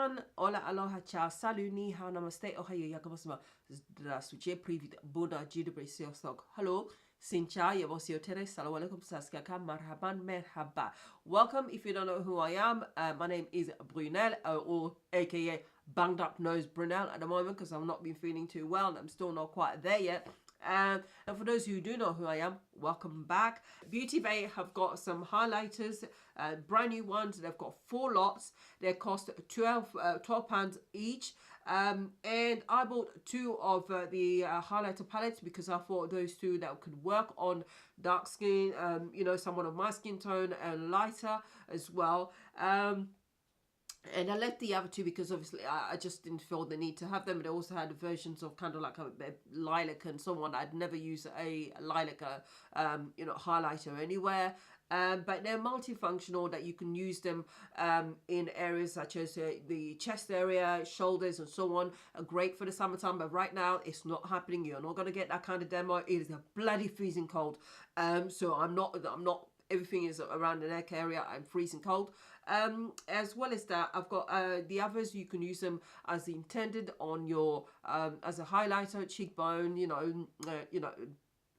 everyone, hola, aloha, ciao, salut, ni hao, namaste, ohayo, yakabosma, zdravstvuyte, privet, bona, jidobre, siostok, hello, sincha, yabosio tere, salam alaikum, saskaka, marhaban, merhaba. Welcome, if you don't know who I am, my name is Brunel, or aka Banged Up Nose Brunel at the moment, because I've not been feeling too well, and I'm still not quite there yet. And for those who do know who I am, welcome back. Beauty Bay have got some highlighters, brand new ones. They've got 4 lots. They cost £12 each. And I bought 2 of the highlighter palettes because I thought those 2 that could work on dark skin, you know, someone of my skin tone, and lighter as well. And I left the other 2 because obviously I just didn't feel the need to have them. But I also had versions of kind of like a lilac and so on. I'd never use a lilac, you know, highlighter anywhere. But they're multifunctional, that you can use them in areas such as the chest area, shoulders, and so on. Are great for the summertime, but right now it's not happening. You're not going to get that kind of demo. It is a bloody freezing cold. So I'm not. Everything is around the neck area. I'm freezing cold. As well as that, I've got the others. You can use them as intended on your as a highlighter, cheekbone, you know,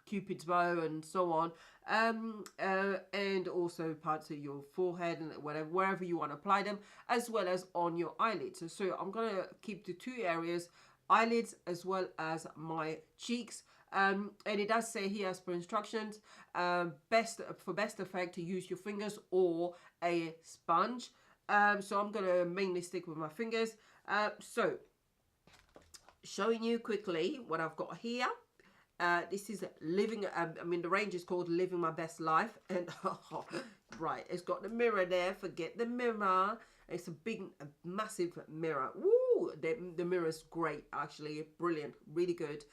Cupid's bow, and so on, and also parts of your forehead and wherever you want to apply them, as well as on your eyelids. So I'm going to keep the 2 areas, eyelids as well as my cheeks. And it does say here, as per instructions, best effect to use your fingers or a sponge. So I'm going to mainly stick with my fingers. So showing you quickly what I've got here. This is living, I mean, the range is called Living My Best Life. And right, it's got the mirror there. Forget the mirror. It's a massive mirror. Woo! The mirror's great, actually. Brilliant. Really good.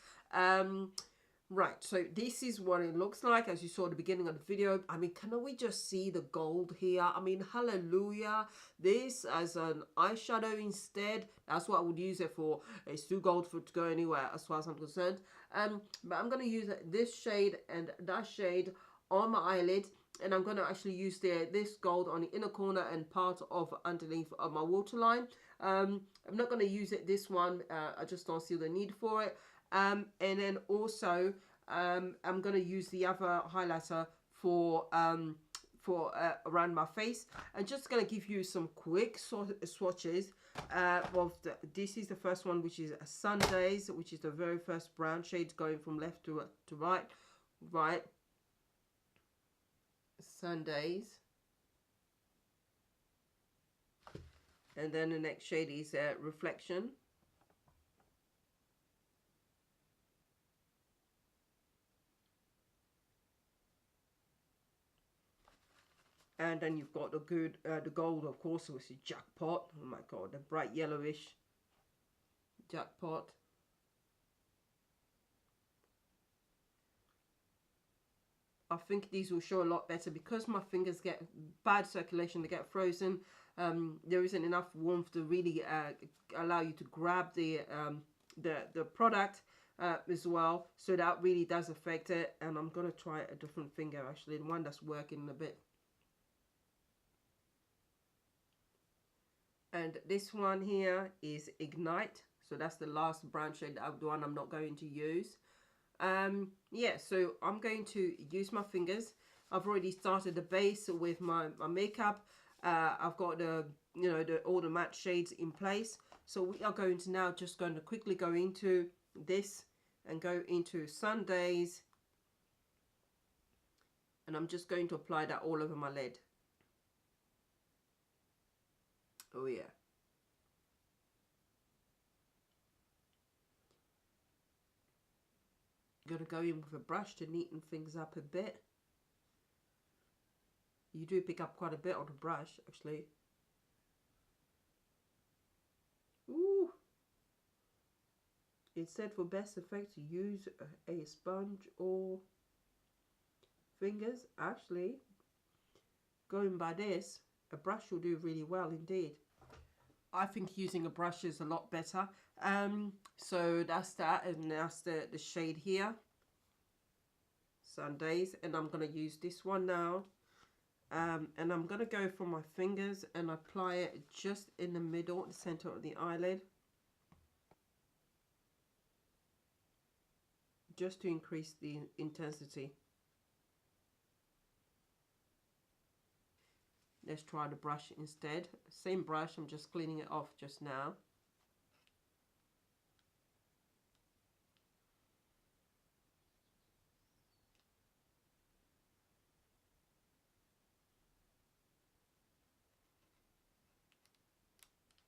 Right, so this is what it looks like, as you saw at the beginning of the video. I mean, can we just see the gold here? I mean, hallelujah. This as an eyeshadow instead, that's what I would use it for. It's too gold for it to go anywhere as far as I'm concerned. But I'm going to use this shade and that shade on my eyelid. And I'm going to actually use this gold on the inner corner and part of underneath of my waterline. I'm not going to use this one. I just don't see the need for it. And then also I'm going to use the other highlighter for around my face. I'm just going to give you some quick swatches. This is the first one, which is Sundays, which is the very first brown shade going from left to right. Right. Sundays. And then the next shade is Reflection. And then you've got the gold, of course, which is Jackpot. Oh my god, the bright yellowish Jackpot. I think these will show a lot better because my fingers get bad circulation, they get frozen. There isn't enough warmth to really allow you to grab the product as well. So that really does affect it. And I'm going to try a different finger, actually, the one that's working a bit. And this one here is Ignite. So that's the last brown shade, the one I'm not going to use. Yeah, so I'm going to use my fingers. I've already started the base with my makeup. I've got all the matte shades in place. So we are going to now just going to quickly go into this and go into Sundays. And I'm just going to apply that all over my lid. Oh yeah. Gonna go in with a brush to neaten things up a bit. You do pick up quite a bit on the brush, actually. Ooh. It said for best effect to use a sponge or fingers. Actually, going by this, a brush will do really well indeed. I think using a brush is a lot better. So that's that, and that's the shade here, Sundays. And I'm going to use this one now. And I'm going to go from my fingers and apply it just in the middle, the center of the eyelid. Just to increase the intensity. Let's try the brush instead. Same brush, I'm just cleaning it off just now.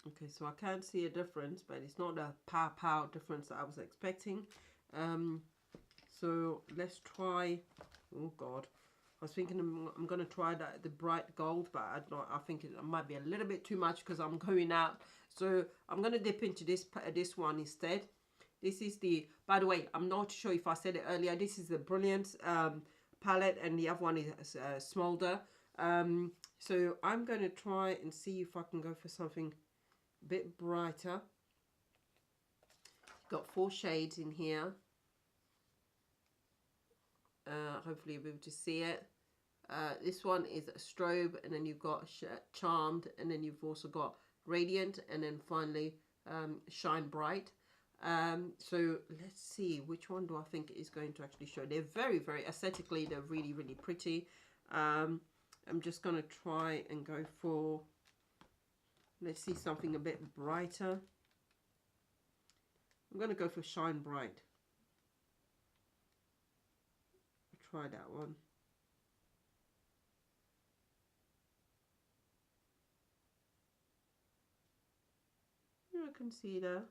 Okay, so I can't see a difference, but it's not a pow difference that I was expecting. So let's try, oh God, I was thinking I'm going to try the bright gold, but I think it might be a little bit too much because I'm going out. So I'm going to dip into this one instead. This is the, by the way, I'm not sure if I said it earlier, this is the Brilliance palette, and the other one is Smoulder. So I'm going to try and see if I can go for something a bit brighter. Got 4 shades in here. Hopefully you'll be able to see it. This one is Strobe, and then you've got Charmed, and then you've also got Radiant, and then finally Shine Bright. So let's see, which one do I think is going to actually show? They're very, very aesthetically, they're really, really pretty. I'm just going to try and go for, let's see, something a bit brighter. I'm going to go for Shine Bright. Try that one. I can see that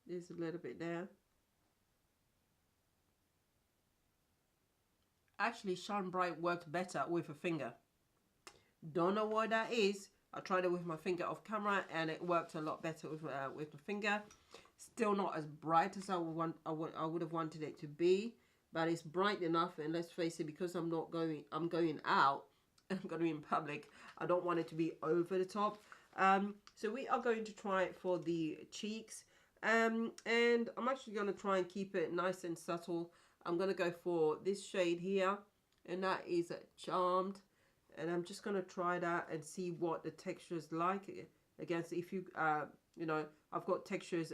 there's a little bit there. Actually, Shine Bright worked better with a finger. Don't know what that is. I tried it with my finger off camera, and it worked a lot better with the finger. Still not as bright as I would have wanted it to be. But it's bright enough, and let's face it, because I'm going out, I'm going to be in public, I don't want it to be over the top. So we are going to try it for the cheeks, and I'm actually going to try and keep it nice and subtle. I'm going to go for this shade here, and that is Charmed, and I'm just going to try that and see what the texture is like. Again, if you you know, I've got textured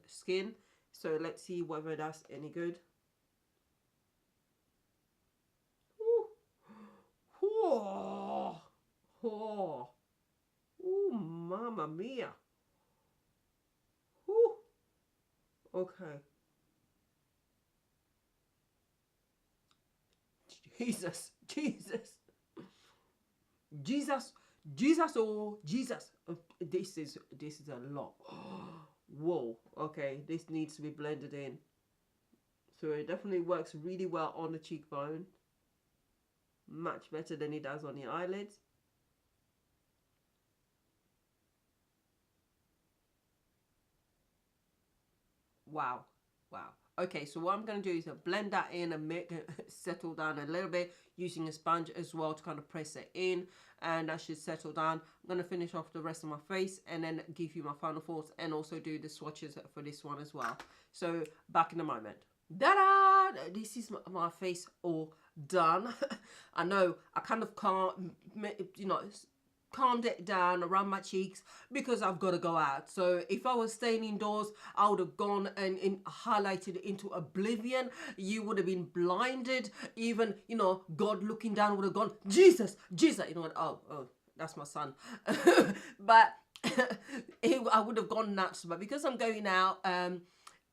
skin, so let's see whether that's any good. Oh, oh, oh, mamma mia. Ooh. Okay. Jesus, Jesus, Jesus, Jesus, oh, Jesus. This is a lot. Whoa. Okay, this needs to be blended in. So it definitely works really well on the cheekbone. Much better than it does on the eyelids. Wow, wow. Okay, so what I'm going to do is blend that in and make it settle down a little bit, using a sponge as well to kind of press it in, and that should settle down. I'm going to finish off the rest of my face and then give you my final thoughts, and also do the swatches for this one as well. So back in a moment. Da-da! This is my face all done. I know I kind of can't, you know, calmed it down around my cheeks because I've got to go out. So if I was staying indoors, I would have gone and highlighted into oblivion. You would have been blinded. Even, you know, God looking down would have gone, Jesus, Jesus. You know what? Oh, that's my son. But I would have gone nuts. But because I'm going out,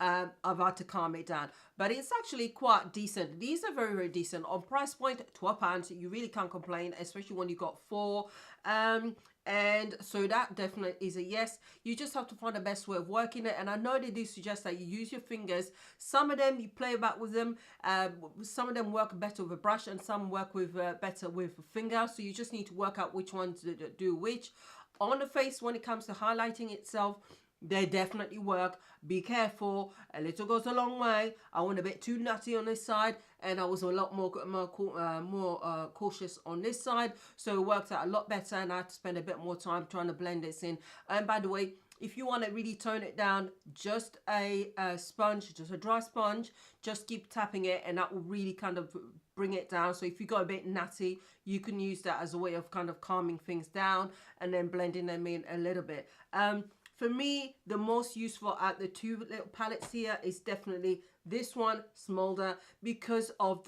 I've had to calm it down, but it's actually quite decent. These are very, very decent on price point. £12, you really can't complain, especially when you got 4. And so that definitely is a yes. You just have to find the best way of working it, and I know they do suggest that you use your fingers. Some of them you play about with them, some of them work better with a brush, and some work with better with a finger. So you just need to work out which ones do which. On the face, when it comes to highlighting itself, they definitely work. Be careful. A little goes a long way. I went a bit too nutty on this side, and I was a lot more cautious on this side. So it worked out a lot better, and I had to spend a bit more time trying to blend this in. And by the way, if you want to really tone it down, just a sponge, just a dry sponge, just keep tapping it, and that will really kind of bring it down. So if you got a bit natty, you can use that as a way of kind of calming things down and then blending them in a little bit. For me, the most useful out the two little palettes here is definitely this one, Smoulder, because of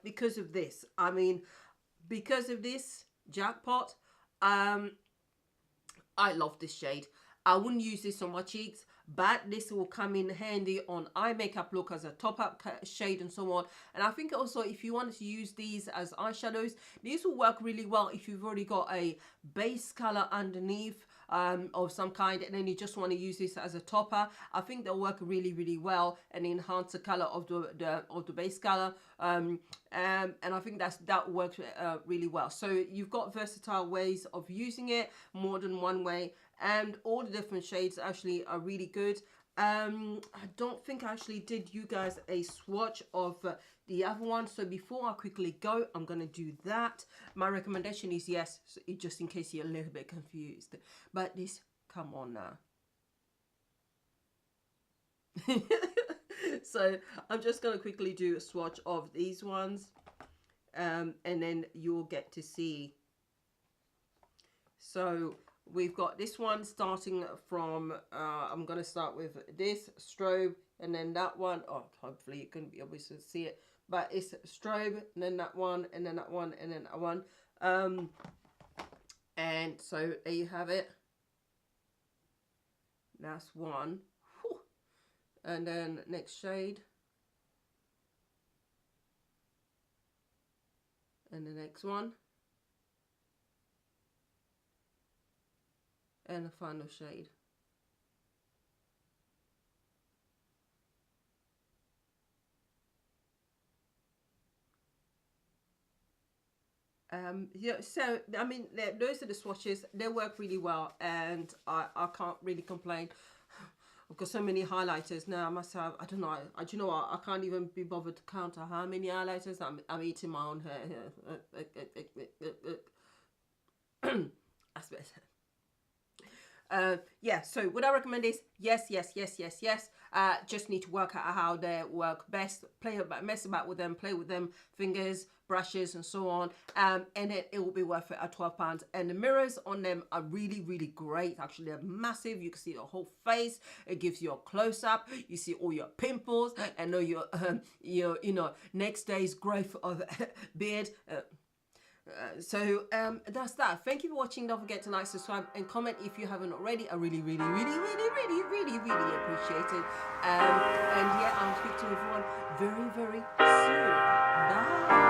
because of this. I mean, because of this, jackpot. I love this shade. I wouldn't use this on my cheeks, but this will come in handy on eye makeup look as a top up shade and so on. And I think also if you wanted to use these as eyeshadows, these will work really well if you've already got a base color underneath of some kind, and then you just want to use this as a topper. I think they'll work really, really well and enhance the color of the base color. And I think that works really well. So you've got versatile ways of using it, more than one way, and all the different shades actually are really good. I don't think I actually did you guys a swatch of the other one, so before I quickly go, I'm gonna do that. My recommendation is yes, just in case you're a little bit confused, but this, come on now. So I'm just gonna quickly do a swatch of these ones, and then you'll get to see. So we've got this one starting from, I'm going to start with this strobe, and then that one. Oh, hopefully you can be able to see it, but it's strobe, and then that one, and then that one, and then that one. And so there you have it. That's one. Whew. And then next shade. And the next one. And the final shade. Yeah, so I mean, those are the swatches. They work really well, and I can't really complain. I've got so many highlighters now. I must have, I don't know, do you know what, I can't even be bothered to count how many highlighters. I'm eating my own hair. That's better. Yeah, so what I recommend is yes. Just need to work out how they work best. Mess about with them, play with them, fingers, brushes, and so on. And then it will be worth it at £12. And the mirrors on them are really, really great. Actually, they're massive. You can see the whole face. It gives you a close up. You see all your pimples and all your next day's growth of beard. So that's that. Thank you for watching. Don't forget to like, subscribe, and comment if you haven't already. I really appreciate it. And yeah, I'll speak to everyone very, very soon. Bye.